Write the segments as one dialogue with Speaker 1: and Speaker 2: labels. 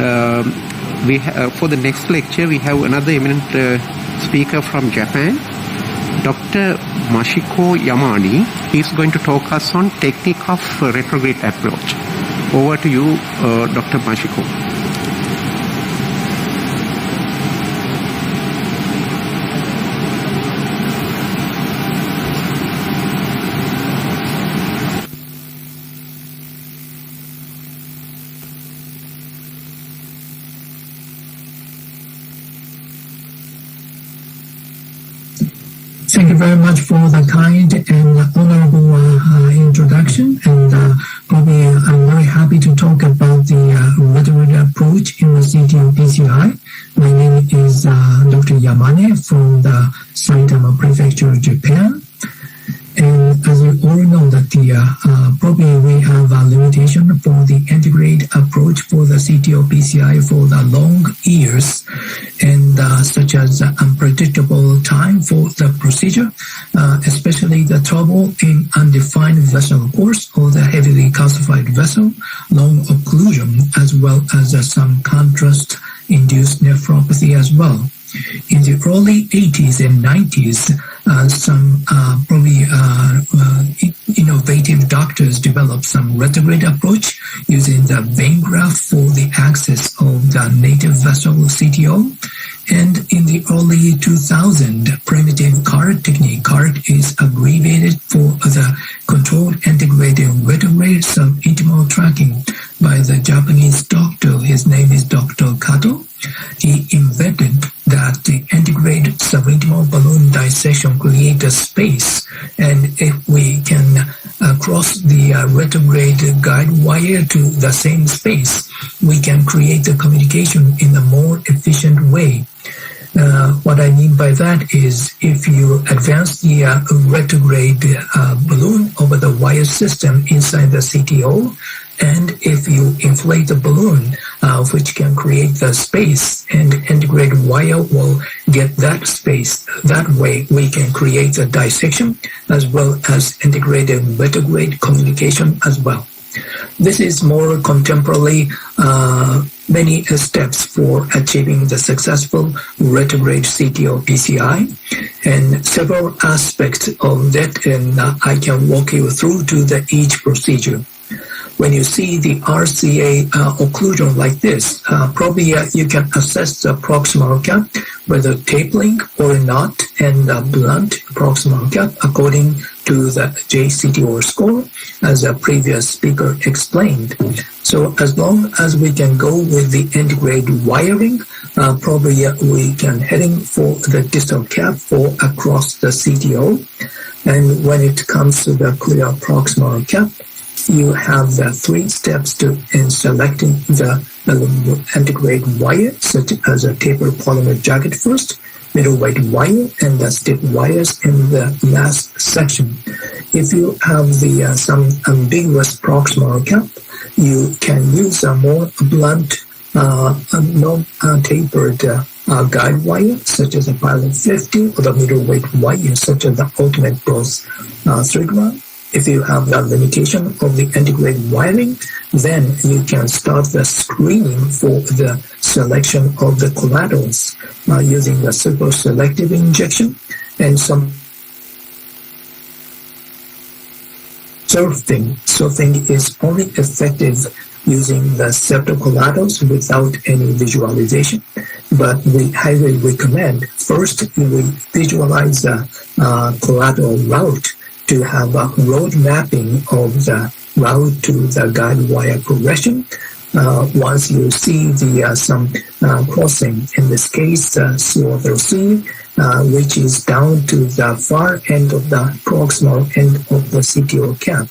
Speaker 1: For the next lecture, we have another eminent speaker from Japan, Dr. Mashiko Yamani. He's going to talk us on technique of retrograde approach. Over to you, Dr. Mashiko.
Speaker 2: Thank you very much for the kind and honorable introduction. And probably I'm very happy to talk about the retrograde approach in the CTO-PCI. My name is Dr. Yamane from the Saitama Prefecture, Japan. And as you all know that probably we have a limitation for the integrate approach for the CTO-PCI for the long years, and such as unpredictable time for the procedure, especially the trouble in undefined vessel course or the heavily calcified vessel, long occlusion, as well as some contrast-induced nephropathy as well. In the early 80s and 90s, some probably innovative doctors developed some retrograde approach using the vein graft for the access of the native vessel CTO. And in the early 2000, primitive cart technique, cart is abbreviated for the controlled integrated retrograde subintimal tracking by the Japanese doctor. His name is Dr. Kato. He invented that the integrated subintimal balloon dissection create a space, and if we can cross the retrograde guide wire to the same space, we can create the communication in a more efficient way. What I mean by that is if you advance the retrograde balloon over the wire system inside the CTO, and if you inflate the balloon, which can create the space, and integrated wire will get that space. That way we can create the dissection as well as integrated retrograde communication as well. This is more contemporary many steps for achieving the successful retrograde CTO-PCI, and several aspects of that, and I can walk you through to each procedure. When you see the RCA occlusion like this, probably you can assess the proximal cap, whether tapering or not, and blunt proximal cap according to the JCTO score, as a previous speaker explained. So as long as we can go with the integrated wiring, probably we can heading for the distal cap for across the CTO. And when it comes to the clear proximal cap, you have the 3 steps in selecting the integrated wire, such as a taper polymer jacket first, middleweight wire, and the stick wires in the last section. If you have the some ambiguous proximal cap, you can use a more blunt, non-tapered guide wire, such as a pilot 50, or the middleweight wire, such as the ultimate bros 3 gram. If you have the limitation of the integrated wiring, then you can start the screening for the selection of the collaterals using the super selective injection and some surfing. Surfing is only effective using the septocollaterals without any visualization, but we highly recommend first we visualize the collateral route to have a road mapping of the route to the guide wire progression. Once you see the some crossing, in this case the C-C, which is down to the far end of the proximal end of the CTO cap.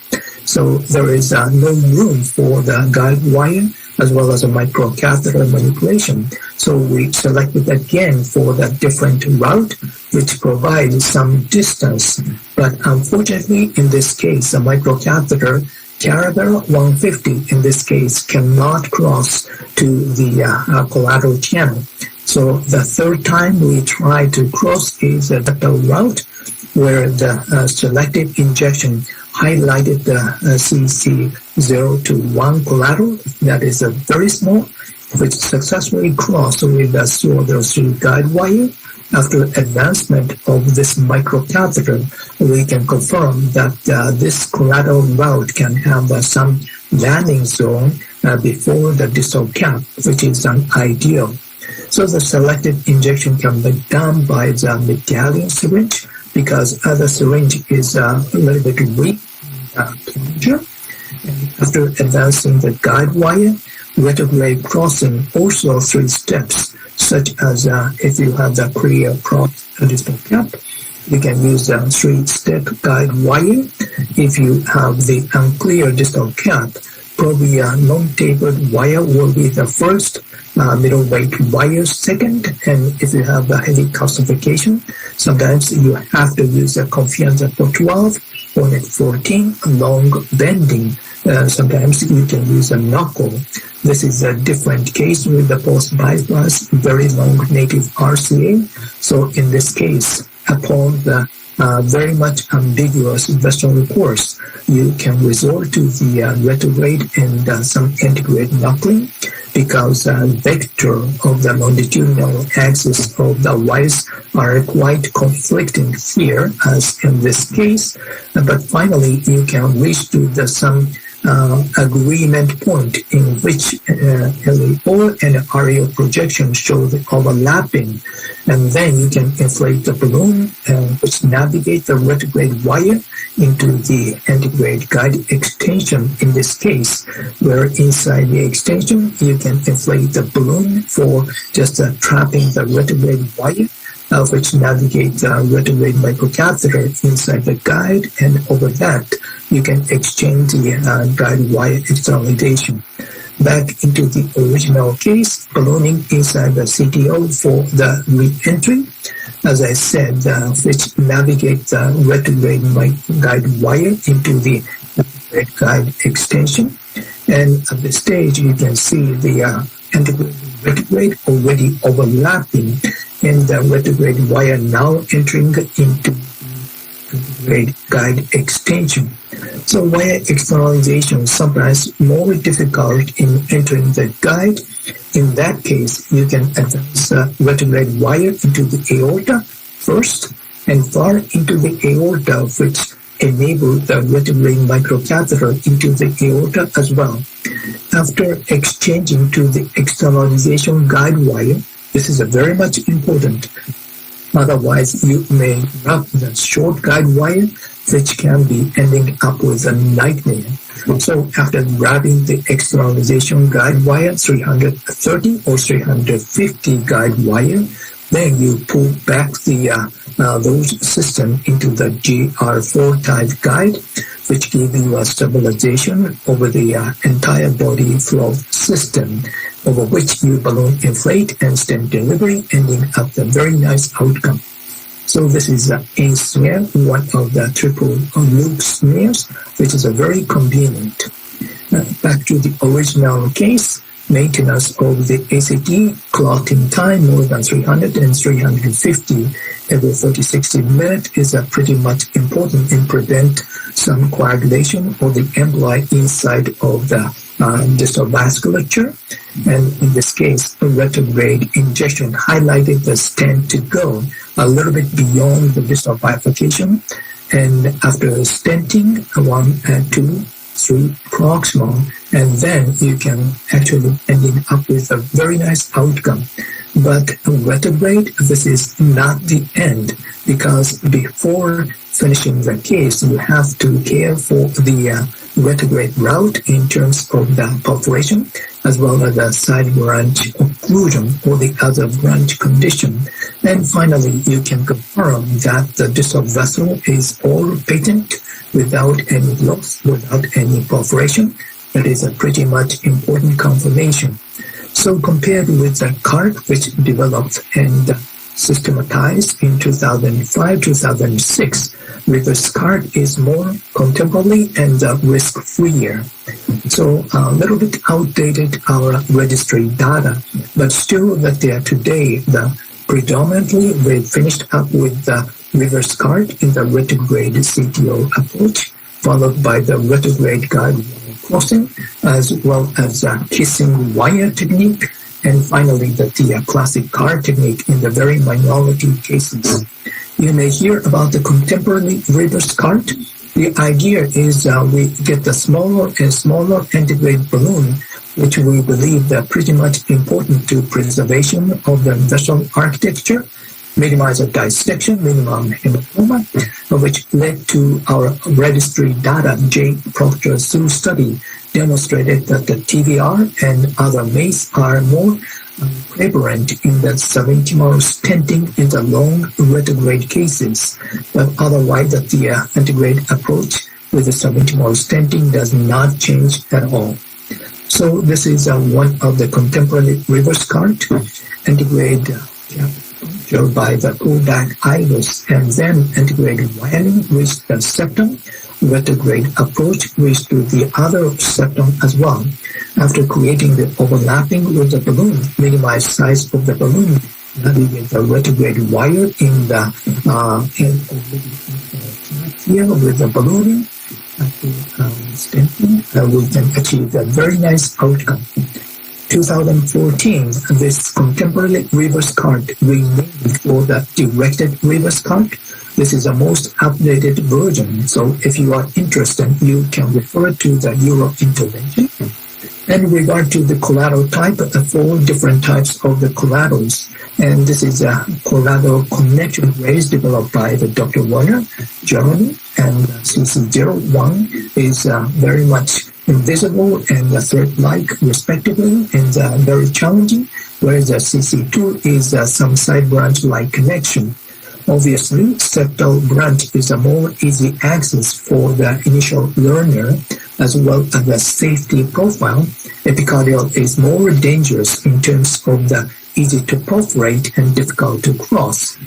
Speaker 2: So there is no room for the guide wire as well as a microcatheter manipulation. So we selected again for the different route, which provides some distance. But unfortunately, in this case, a microcatheter Caravel 150 in this case cannot cross to the collateral channel. So the third time we try to cross is the route where the selective injection highlighted the CC0 to 1 collateral that is very small, which successfully crossed with the pseudo guide wire. After advancement of this microcatheter, we can confirm that this collateral route can have some landing zone before the distal cap, which is ideal. So the selected injection can be done by the medallion syringe because other syringe is a little bit weak plunger. After advancing the guide wire, retrograde crossing also 3 steps, such as if you have the clear cross distal cap, you can use a 3-step guide wire. If you have the unclear distal cap, probably a non-tapered wire will be the first, middleweight wire second, and if you have a heavy calcification, sometimes you have to use a confianza for 12 or net 14 long bending. Sometimes you can use a knuckle. This is a different case with the post-bypass, very long native RCA. So in this case, upon the very much ambiguous vessel course, you can resort to the retrograde and some integrate knuckling because vector of the longitudinal axis of the wires are quite conflicting here, as in this case. But finally, you can reach to the some agreement point in which LEO and aerial projection show the overlapping, and then you can inflate the balloon which navigate the retrograde wire into the antegrade guide extension in this case, where inside the extension you can inflate the balloon for just trapping the retrograde wire, which navigate the retrograde microcatheter inside the guide, and over that you can exchange the guide wire externalization. Back into the original case, ballooning inside the CTO for the re-entry, as I said, which navigate the retrograde guide wire into the retrograde guide extension. And at this stage, you can see the retrograde already overlapping, and the retrograde wire now entering into retrograde guide extension. So wire externalization is sometimes more difficult in entering the guide. In that case, you can advance the retrograde wire into the aorta first and far into the aorta, which enable the retrograde microcatheter into the aorta as well. After exchanging to the externalization guide wire, this is very much important. Otherwise, you may wrap the short guide wire, which can be ending up with a nightmare. So after wrapping the externalization guide wire, 330 or 350 guide wire, then you pull back the those system into the GR4 type guide, which give you a stabilization over the entire body flow system, over which you balloon inflate and stent delivery, ending up the very nice outcome. So this is a snare, one of the triple loop snares, which is a very convenient. Back to the original case, maintenance of the ACT clotting time more than 300 and 350 every 30-60 minutes is pretty much important in prevent some coagulation or the emboli inside of the distal vasculature. And in this case, a retrograde injection highlighted the stent to go a little bit beyond the distal bifurcation. And after stenting, 1 and 2, 3 proximal, and then you can actually ending up with a very nice outcome. But retrograde, this is not the end, because before finishing the case, you have to care for the retrograde route in terms of the perforation, as well as the side branch occlusion or the other branch condition. And finally, you can confirm that the distal vessel is all patent without any loss, without any perforation. That is a pretty much important confirmation. So compared with the CART, which developed and systematized in 2005-2006, reverse CART is more contemporary and risk-freer. So a little bit outdated our registry data, but still that they are today predominantly we finished up with the reverse CART in the retrograde CTO approach, followed by the retrograde guide crossing, as well as kissing wire technique, And finally, the classic card technique in the very minority cases. You may hear about the contemporary reverse card. The idea is we get the smaller and smaller antigrade balloon, which we believe are pretty much important to preservation of the vessel architecture, minimize the dissection, minimum hematoma, which led to our registry data. J. Proctor Sue study demonstrated that the TVR and other MACE are more prevalent in the subintimal stenting in the long retrograde cases, but otherwise the antegrade approach with the subintimal stenting does not change at all. So this is one of the contemporary reverse card, antegrade by the pullback iris, and then antegrade wiring reached the septum. Retrograde approach reached to the other septum as well. After creating the overlapping with the balloon, minimize size of the balloon, navigate the retrograde wire in the here with the ballooning. We can achieve a very nice outcome. 2014, this contemporary reverse card renamed for the directed reverse card. This is the most updated version, so if you are interested, you can refer to the Euro intervention. And in regard to the collateral type, 4 different types of the collaterals. And this is a collateral connection rays developed by the Dr. Werner, Germany, and CC01 is very much invisible and thread-like, respectively, and very challenging, whereas the CC2 is some side branch-like connection. Obviously, septal branch is a more easy access for the initial learner, as well as the safety profile. Epicardial is more dangerous in terms of the easy to perforate and difficult to cross.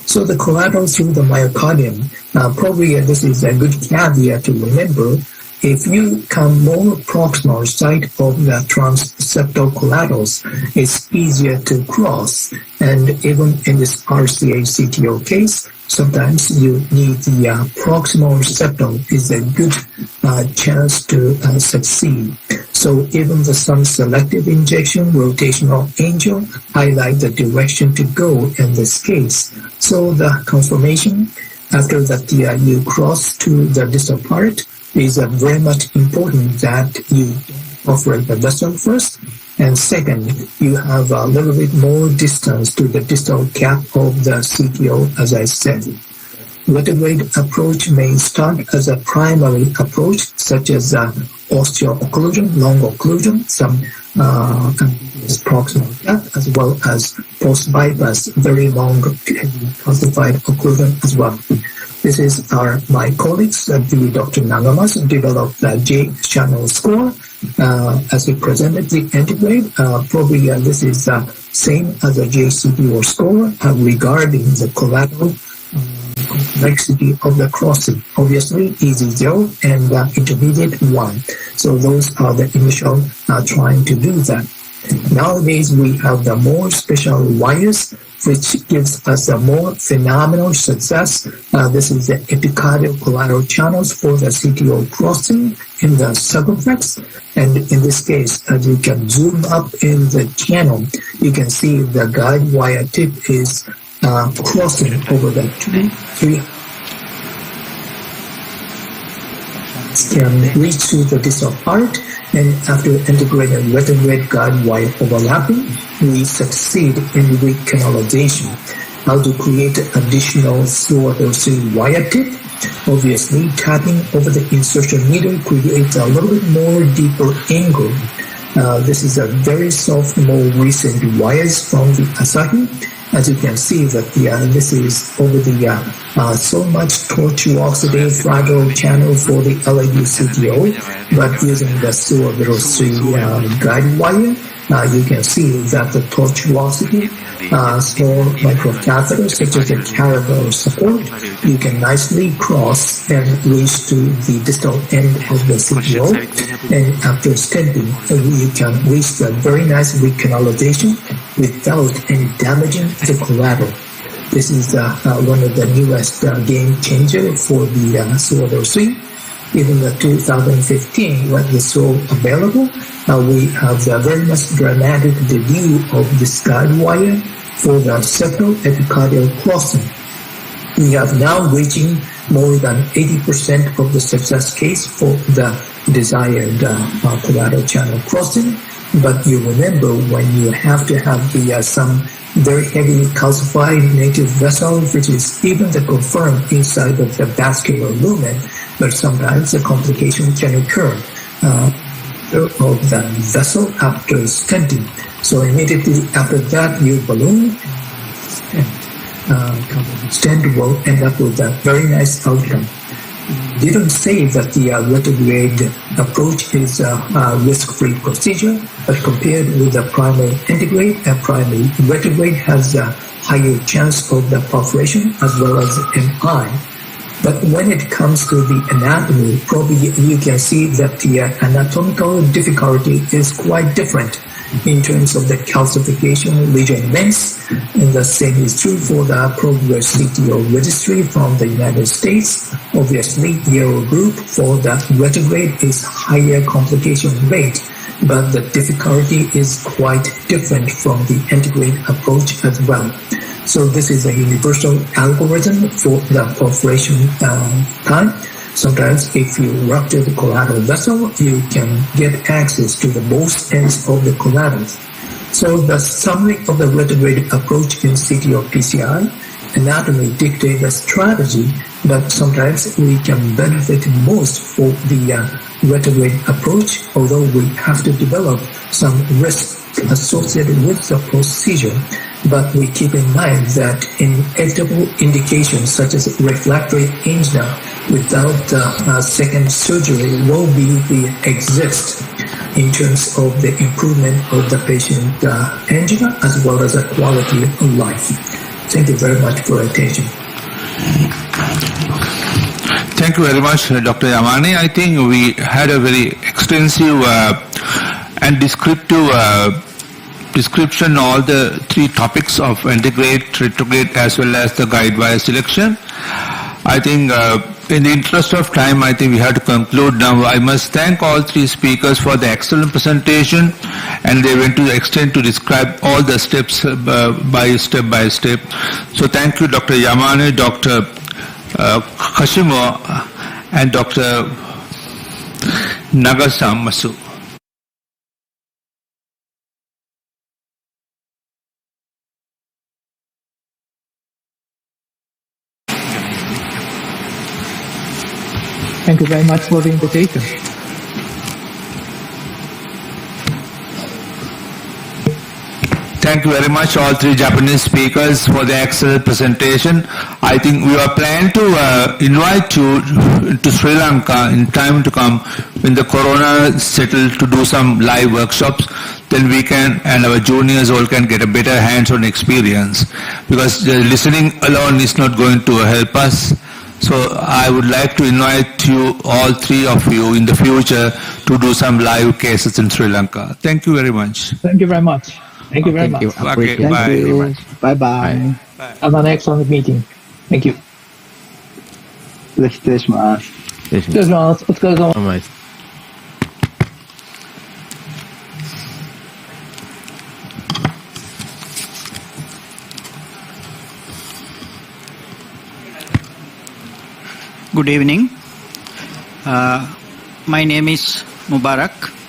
Speaker 2: So the collateral through the myocardium, probably this is a good caveat to remember. If you come more proximal site of the transseptal collaterals, it's easier to cross. And even in this RCA CTO case, sometimes you need the proximal septal is a good chance to succeed. So even some selective injection, rotational angel, highlight the direction to go in this case. So the confirmation after that you cross to the distal part is very much important that you operate the vessel first, and second, you have a little bit more distance to the distal cap of the CTO, as I said. Retrograde approach may start as a primary approach, such as osteo-occlusion, long occlusion, some proximal cap, as well as post-bypass, very long calcified occlusion as well. This is my colleagues, the Dr. Nagamas, developed the J-channel score as we presented the antegrade. Probably this is same as a JCPO score regarding the collateral complexity of the crossing. Obviously, easy 0 and intermediate 1. So those are the initial trying to do that. Nowadays, we have the more special wires, which gives us a more phenomenal success. This is the epicardial collateral channels for the CTO crossing in the circumflex. And in this case, as you can zoom up in the channel, you can see the guide wire tip is crossing over the 3 can reach to the distal part, and after integrating retrograde guide wire overlapping, we succeed in recanalization. How to create additional fluorosine wire tip? Obviously, tapping over the insertion needle creates a little bit more deeper angle. This is a very soft, more recent wires from the Asahi. As you can see that this is over the so much tortuoxidase fragile channel for the LAU CTO, but using the fluorosine guide wire, you can see that the tortuosity small microcatheter such as the Carabel support, you can nicely cross and reach to the distal end of the CTO, and after stenting, you can reach the very nice recanalization without any damaging the collateral. This is one of the newest game changer for the Suodo 3. even the 2015 when it's so available, we have a very much dramatic review of this guide wire for the septal epicardial crossing. We are now reaching more than 80% of the success case for the desired collateral channel crossing. But you remember when you have to have the some very heavily calcified native vessel, which is even the confirmed inside of the vascular lumen, but sometimes a complication can occur of the vessel after stenting. So immediately after that, you balloon stent will end up with a very nice outcome. Didn't say that the retrograde approach is a risk-free procedure, but compared with the primary integrate, a primary retrograde has a higher chance of the perforation as well as MI. But when it comes to the anatomy, probably you can see that the anatomical difficulty is quite different in terms of the calcification lesion lengths, and the same is true for the Progress CTO registry from the United States. Obviously, yellow group for the retrograde is higher complication rate, but the difficulty is quite different from the integrate approach as well. So this is a universal algorithm for the perforation time. Sometimes if you rupture the collateral vessel, you can get access to the both ends of the collaterals. So the summary of the retrograde approach in CTO PCI, anatomy dictates the strategy, but sometimes we can benefit most for the retrograde approach, although we have to develop some risk associated with the procedure. But we keep in mind that inevitable indications such as refractory angina without second surgery will exist in terms of the improvement of the patient angina as well as the quality of life. Thank you very much for your attention.
Speaker 3: Thank you very much, Dr. Yamani. I think we had a very extensive and descriptive description all the three topics of integrate, retrograde, as well as the guide wire selection. I think in the interest of time, I think we have to conclude now. I must thank all three speakers for the excellent presentation, and they went to the extent to describe all the steps by step. So thank you, Dr. Yamane, Dr. Kashimo, and Dr. Nagasamasu.
Speaker 4: Thank you very much for the invitation.
Speaker 3: Thank you very much, all three Japanese speakers, for the excellent presentation. I think we are planning to invite you to Sri Lanka in time to come when the corona settles to do some live workshops. Then we can, and our juniors all can get a better hands-on experience, because listening alone is not going to help us. So I would like to invite you, all three of you, in the future to do some live cases in Sri Lanka. Thank you very much.
Speaker 4: Thank you very much. Thank you very much.
Speaker 3: Okay,
Speaker 4: Thank
Speaker 3: bye.
Speaker 4: you. Bye-bye. Have an excellent meeting. Thank you.
Speaker 5: 失礼します。
Speaker 4: 失礼します。お疲れ様です。
Speaker 6: Good evening. My name is Mubarak.